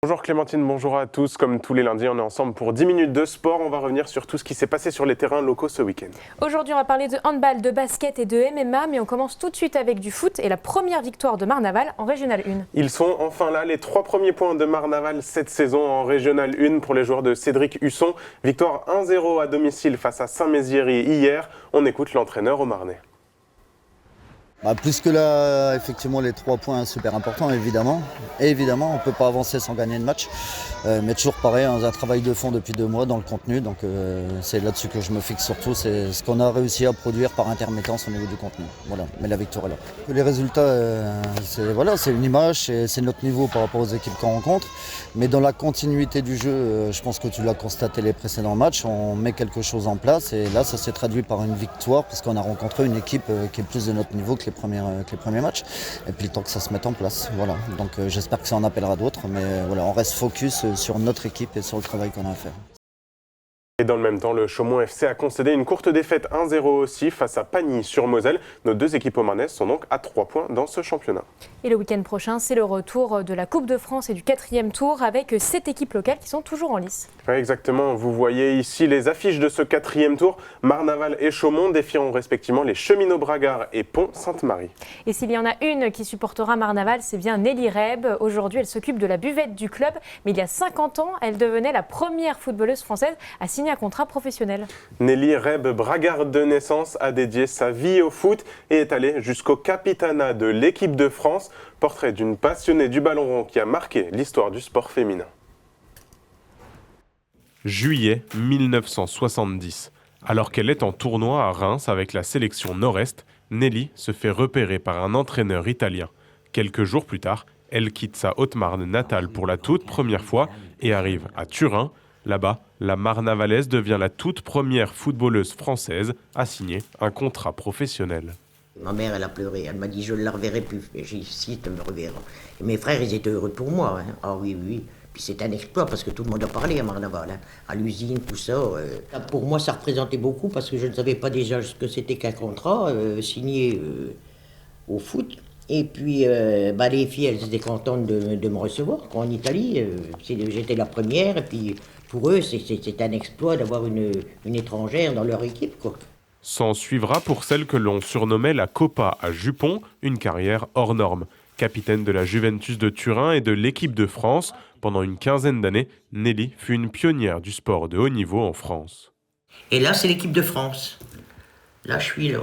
Bonjour Clémentine, bonjour à tous. Comme tous les lundis, on est ensemble pour 10 minutes de sport. On va revenir sur tout ce qui s'est passé sur les terrains locaux ce week-end. Aujourd'hui, on va parler de handball, de basket et de MMA, mais on commence tout de suite avec du foot et la première victoire de Marnaval en Régional 1. Ils sont enfin là, les 3 premiers points de Marnaval cette saison en Régional 1 pour les joueurs de Cédric Husson. Victoire 1-0 à domicile face à Saint-Mézières hier. On écoute l'entraîneur au Marnais. Plus que là, effectivement, les 3 points super importants, évidemment. Et évidemment, on ne peut pas avancer sans gagner le match. Mais toujours pareil, on a un travail de fond depuis 2 mois dans le contenu. Donc c'est là-dessus que je me fixe surtout. C'est ce qu'on a réussi à produire par intermittence au niveau du contenu. Voilà, mais la victoire est là. Les résultats, c'est une image, c'est notre niveau par rapport aux équipes qu'on rencontre. Mais dans la continuité du jeu, je pense que tu l'as constaté les précédents matchs, on met quelque chose en place. Et là, ça s'est traduit par une victoire parce qu'on a rencontré une équipe qui est plus de notre niveau que les premiers matchs, et puis le temps que ça se mette en place. Voilà. Donc j'espère que ça en appellera d'autres, mais voilà, on reste focus sur notre équipe et sur le travail qu'on a à faire. Et dans le même temps, le Chaumont FC a concédé une courte défaite 1-0 aussi face à Pagny-sur-Moselle. Nos 2 équipes aumarnaises sont donc à 3 points dans ce championnat. Et le week-end prochain, c'est le retour de la Coupe de France et du 4e tour avec 7 équipes locales qui sont toujours en lice. Oui, exactement. Vous voyez ici les affiches de ce 4e tour. Marnaval et Chaumont défieront respectivement les Cheminots-Bragard et Pont-Sainte-Marie. Et s'il y en a une qui supportera Marnaval, c'est bien Nelly Reb. Aujourd'hui, elle s'occupe de la buvette du club. Mais il y a 50 ans, elle devenait la première footballeuse française à signer un contrat professionnel. Nelly Reb, Bragard de naissance, a dédié sa vie au foot et est allée jusqu'au capitanat de l'équipe de France. Portrait d'une passionnée du ballon rond qui a marqué l'histoire du sport féminin. Juillet 1970. Alors qu'elle est en tournoi à Reims avec la sélection nord-est, Nelly se fait repérer par un entraîneur italien. Quelques jours plus tard, elle quitte sa Haute-Marne natale pour la toute première fois et arrive à Turin. Là-bas, la Marnavalaise devient la toute première footballeuse française à signer un contrat professionnel. Ma mère, elle a pleuré. Elle m'a dit, je ne la reverrai plus. Et j'ai dit, si, tu me reverras. Et mes frères, ils étaient heureux pour moi. Hein. Ah oui, oui. Puis c'est un exploit parce que tout le monde a parlé à Marnaval. Hein. À l'usine, tout ça. Pour moi, ça représentait beaucoup parce que je ne savais pas déjà ce que c'était qu'un contrat signé au foot. Et puis, les filles, elles étaient contentes de me recevoir en Italie. J'étais la première. Et puis, pour eux, c'est un exploit d'avoir une étrangère dans leur équipe, quoi. S'en suivra pour celle que l'on surnommait la Copa à Jupon, une carrière hors norme. Capitaine de la Juventus de Turin et de l'équipe de France, pendant une quinzaine d'années, Nelly fut une pionnière du sport de haut niveau en France. Et là, c'est l'équipe de France. Là, je suis là.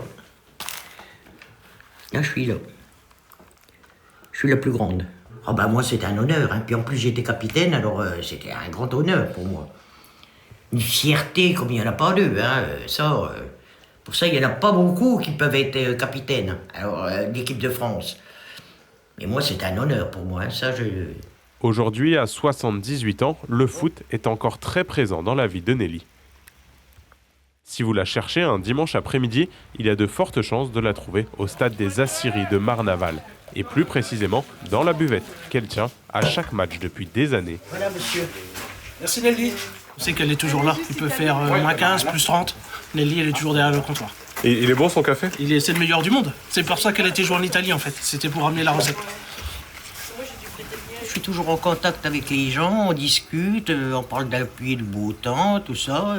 Là, je suis là. Je suis la plus grande. Ah moi, c'était un honneur. Hein. Puis en plus, j'étais capitaine, alors c'était un grand honneur pour moi. Une fierté comme il n'y en a pas deux. Hein. Pour ça, il n'y en a pas beaucoup qui peuvent être capitaines. Alors, l'équipe de France. Mais moi, c'est un honneur pour moi. Hein. Aujourd'hui, à 78 ans, le foot est encore très présent dans la vie de Nelly. Si vous la cherchez un dimanche après-midi, il y a de fortes chances de la trouver au stade des Aciéries de Marnaval. Et plus précisément, dans la buvette qu'elle tient à chaque match depuis des années. Voilà, monsieur. Merci Nelly. On sait qu'elle est toujours là. Il peut faire moins 15, plus 30. Nelly, elle est toujours derrière le comptoir. Et il est bon son café ? C'est le meilleur du monde. C'est pour ça qu'elle a été jouée en Italie en fait. C'était pour ramener la recette. Je suis toujours en contact avec les gens, on discute, on parle d'appui du beau temps, tout ça.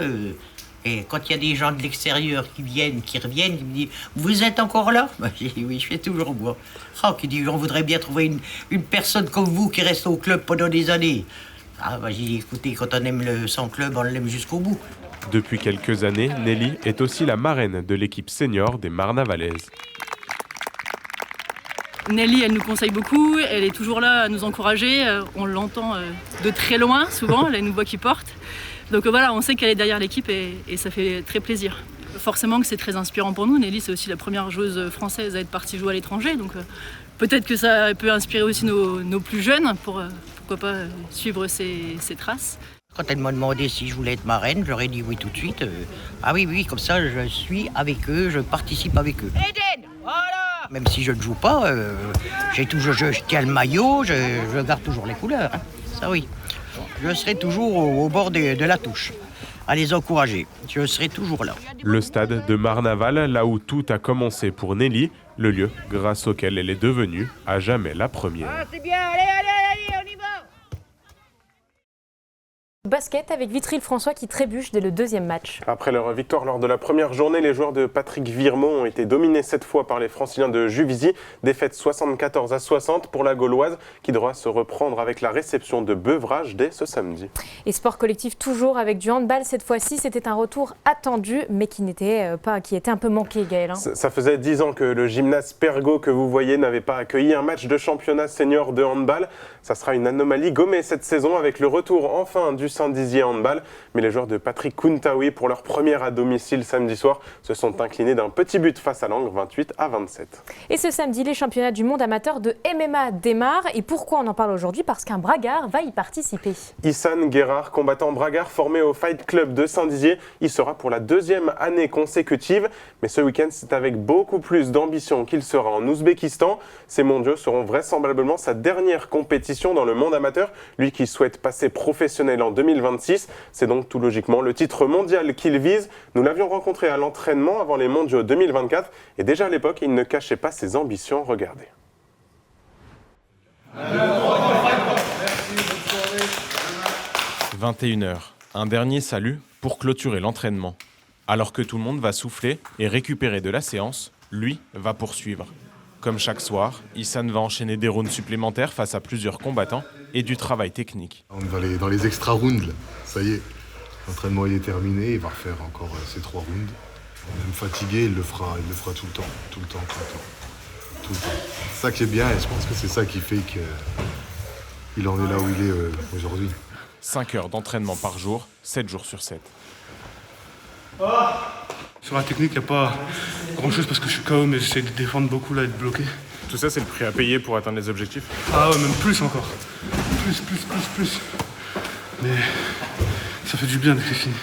Et quand il y a des gens de l'extérieur qui reviennent, qui me disent « Vous êtes encore là ?» Je dis « Oui, je fais toujours moi. » Qui dit « On voudrait bien trouver une personne comme vous qui reste au club pendant des années. » J'ai dit « Écoutez, quand on aime son club, on l'aime jusqu'au bout. » Depuis quelques années, Nelly est aussi la marraine de l'équipe senior des Marnavalaises. Nelly, elle nous conseille beaucoup, elle est toujours là à nous encourager, on l'entend de très loin souvent, elle a une voix qui porte. Donc voilà, on sait qu'elle est derrière l'équipe et ça fait très plaisir. Forcément que c'est très inspirant pour nous, Nelly c'est aussi la première joueuse française à être partie jouer à l'étranger, donc peut-être que ça peut inspirer aussi nos plus jeunes pour pourquoi pas suivre ses traces. Quand elle m'a demandé si je voulais être marraine, j'aurais dit oui tout de suite. Oui, comme ça je suis avec eux, je participe avec eux. Eden, voilà. Même si je ne joue pas, je tiens le maillot, je garde toujours les couleurs. Hein. Ça oui. Je serai toujours au bord de la touche, à les encourager. Je serai toujours là. Le stade de Marnaval, là où tout a commencé pour Nelly, le lieu grâce auquel elle est devenue à jamais la première. C'est bien, allez, on y va. Basket avec Vitry-le-François qui trébuche dès le deuxième match. Après leur victoire lors de la première journée, les joueurs de Patrick Virmont ont été dominés cette fois par les Franciliens de Juvisy. Défaite 74-60 pour la Gauloise qui devra se reprendre avec la réception de Beuvrages dès ce samedi. Et sport collectif toujours avec du handball. Cette fois-ci, c'était un retour attendu mais qui était un peu manqué, Gaël. Hein. Ça faisait 10 ans que le gymnase Pergaud que vous voyez n'avait pas accueilli un match de championnat senior de handball. Ça sera une anomalie gommée cette saison avec le retour enfin du Saint-Dizier handball. Mais les joueurs de Patrick Kountaoui, pour leur première à domicile samedi soir, se sont inclinés d'un petit but face à Langres, 28-27. Et ce samedi, les championnats du monde amateur de MMA démarrent. Et pourquoi on en parle aujourd'hui? Parce qu'un Bragard va y participer. Issan Guérard, combattant Bragard formé au Fight Club de Saint-Dizier, il sera pour la deuxième année consécutive. Mais ce week-end, c'est avec beaucoup plus d'ambition qu'il sera en Ouzbékistan. Ces mondiaux seront vraisemblablement sa dernière compétition dans le monde amateur, lui qui souhaite passer professionnel en 2026. C'est donc tout logiquement le titre mondial qu'il vise. Nous l'avions rencontré à l'entraînement avant les mondiaux 2024 et déjà à l'époque, il ne cachait pas ses ambitions. Regardez. 21h, un dernier salut pour clôturer l'entraînement. Alors que tout le monde va souffler et récupérer de la séance, lui va poursuivre. Comme chaque soir, Issan va enchaîner des rounds supplémentaires face à plusieurs combattants et du travail technique. On est dans les extra rounds, là. Ça y est, l'entraînement il est terminé, il va refaire encore ces 3 rounds. Même fatigué, il le fera tout le temps. C'est ça qui est bien et je pense que c'est ça qui fait qu'il en est là où il est aujourd'hui. 5 heures d'entraînement par jour, 7 jours sur 7. Sur la technique, il n'y a pas grand-chose parce que je suis KO, mais j'essaie de défendre beaucoup, là, être bloqué. Tout ça, c'est le prix à payer pour atteindre les objectifs? Ah ouais, même plus encore. Plus. Mais ça fait du bien d'être fini.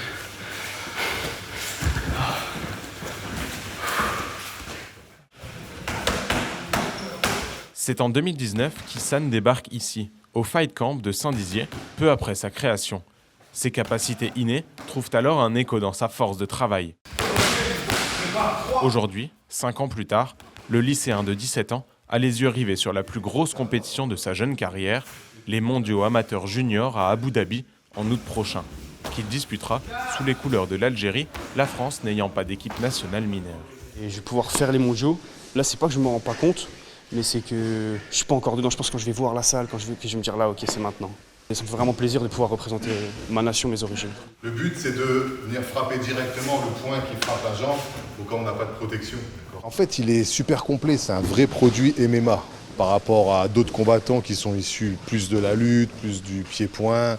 C'est en 2019 qu'Issan débarque ici, au Fight Camp de Saint-Dizier, peu après sa création. Ses capacités innées trouvent alors un écho dans sa force de travail. Aujourd'hui, 5 ans plus tard, le lycéen de 17 ans a les yeux rivés sur la plus grosse compétition de sa jeune carrière, les mondiaux amateurs juniors à Abu Dhabi en août prochain, qu'il disputera sous les couleurs de l'Algérie, la France n'ayant pas d'équipe nationale mineure. Et je vais pouvoir faire les mondiaux. Là, c'est pas que je me rends pas compte, mais c'est que je suis pas encore dedans. Je pense que quand je vais voir la salle, que je vais me dire là, ok, c'est maintenant. Et ça me fait vraiment plaisir de pouvoir représenter ma nation, mes origines. Le but, c'est de venir frapper directement le point qui frappe la jambe au cas où on n'a pas de protection. En fait, il est super complet, c'est un vrai produit MMA par rapport à d'autres combattants qui sont issus plus de la lutte, plus du pied-point,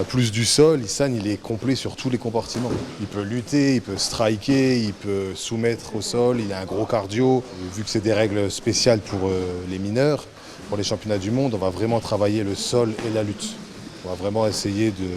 plus du sol. Issan, il est complet sur tous les compartiments. Il peut lutter, il peut striker, il peut soumettre au sol, il a un gros cardio. Vu que c'est des règles spéciales pour les mineurs, pour les championnats du monde, on va vraiment travailler le sol et la lutte. On va vraiment essayer de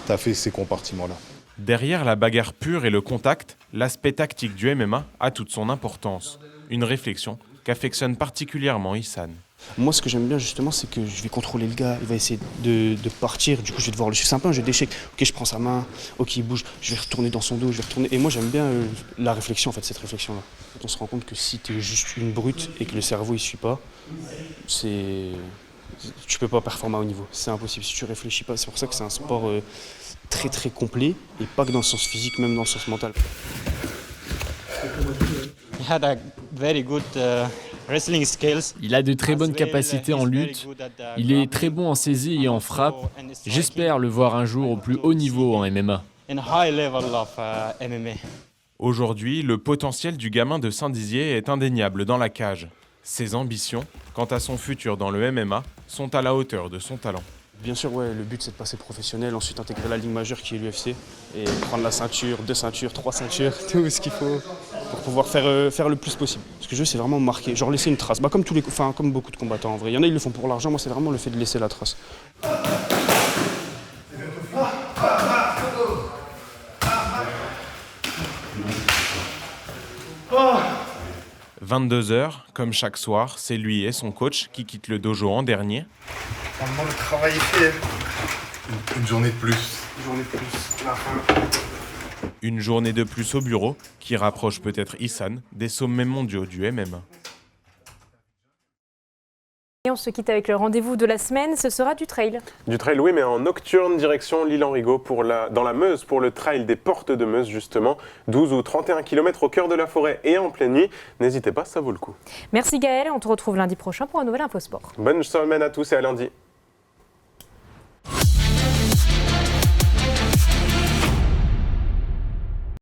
taffer ces compartiments-là. Derrière la bagarre pure et le contact, l'aspect tactique du MMA a toute son importance. Une réflexion qu'affectionne particulièrement Issan. Moi, ce que j'aime bien justement, c'est que je vais contrôler le gars, il va essayer de partir, du coup je vais devoir le suivre. C'est un peu un jeu d'échecs. Ok, je prends sa main, ok, il bouge, je vais retourner dans son dos, je vais retourner. Et moi, j'aime bien la réflexion, en fait, cette réflexion-là. On se rend compte que si tu es juste une brute et que le cerveau il suit pas, tu peux pas performer à haut niveau. C'est impossible si tu réfléchis pas. C'est pour ça que c'est un sport très très complet et pas que dans le sens physique, même dans le sens mental. Il a de très bonnes capacités en lutte, il est très bon en saisie et en frappe. J'espère le voir un jour au plus haut niveau en MMA. Aujourd'hui, le potentiel du gamin de Saint-Dizier est indéniable dans la cage. Ses ambitions, quant à son futur dans le MMA, sont à la hauteur de son talent. Bien sûr, ouais, le but c'est de passer professionnel, ensuite intégrer la ligue majeure qui est l'UFC et prendre la ceinture, 2 ceintures, 3 ceintures, tout ce qu'il faut pour pouvoir faire le plus possible. Parce que le jeu c'est vraiment marquer, genre laisser une trace, comme beaucoup de combattants en vrai. Il y en a ils le font pour l'argent, moi c'est vraiment le fait de laisser la trace. 22h, comme chaque soir, c'est lui et son coach qui quittent le dojo en dernier. Normalement, le travail est fait. Une journée de plus. Une journée de plus au bureau qui rapproche peut-être Issan des sommets mondiaux du MMA. Et on se quitte avec le rendez-vous de la semaine, ce sera du trail. Du trail, oui, mais en nocturne, direction l'île-en-Rigaud dans la Meuse, pour le trail des Portes de Meuse, justement. 12 ou 31 km au cœur de la forêt et en pleine nuit. N'hésitez pas, ça vaut le coup. Merci Gaël, on te retrouve lundi prochain pour un nouvel Infosport. Bonne semaine à tous et à lundi.